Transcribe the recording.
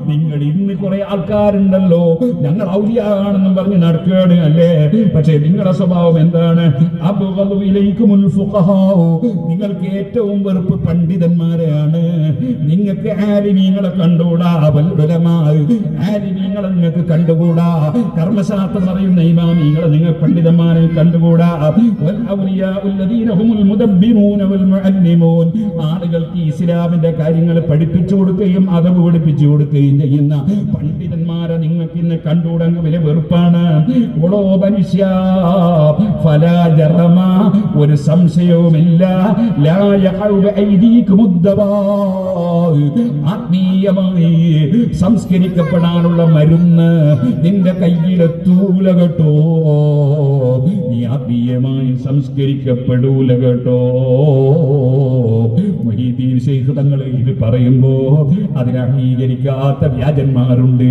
നിങ്ങൾ ഇന്ന് കുറെ ആൾക്കാരുണ്ടല്ലോ ഞങ്ങൾ ഔലിയാണെന്നും പറഞ്ഞ് നടക്കുകയാണ് അല്ലേ? പക്ഷേ നിങ്ങളുടെ സ്വഭാവം എന്താണ്? അബ്ഗദു ഇലൈക്കുമുൽ ഫുഖഹാഉ, നിങ്ങൾക്ക് ഏറ്റവും വെറുപ്പ് പണ്ഡിതന്മാരെയാണ്. നിങ്ങൾക്ക് ആലിമീങ്ങളെ കണ്ടുകൂടാ, വൽ ഉലമാ, ആലിമീങ്ങളെ നിങ്ങൾക്ക് കണ്ടുകൂടാ, കർമ്മശാസ്ത്രം അറിയുന്ന ഇമാമീങ്ങളെ നിങ്ങൾ പണ്ഡിതന്മാരെ കണ്ടുകൂടാ. വൽ ഔലിയാഉ അല്ലദീന ഹുമുൽ മുദബ്ബിറൂന വൽ മുഅല്ലിമൂൻ, ആളുകൾക്ക് ഇസ്ലാമിന്റെ കാര്യങ്ങൾ പഠിപ്പിച്ചു കൊടുക്കുകയും അതവ് പഠിപ്പിച്ചു കൊടുക്കുകയും ചെയ്യുന്ന പണ്ഡിതന്മാരെ നിങ്ങൾക്ക് ഇന്ന് കണ്ടുകൂടങ്ങ് വലിയ വെറുപ്പാണ്. ഓടോ മനുഷ്യ, ഫലാ ജറമ, ഒരു സംശയവുമില്ല, ലാ യഖഉ ബൈദീകുമുദ്ദവാ, ആത്മീയമായി സംസ്കരിക്കപ്പെടാനുള്ള മരുന്ന് നിന്റെ കയ്യിലെത്തൂല കേട്ടോ. നീ ആത്മീയമായി സംസ്കരിക്കപ്പെടൂല കേട്ടോ. മുഹീദ്ദീൻ ശൈഖ് തങ്ങൾ ഇത് പറയുമ്പോ അതിനെ അംഗീകരിക്കാത്ത വ്യാജന്മാരുണ്ട്.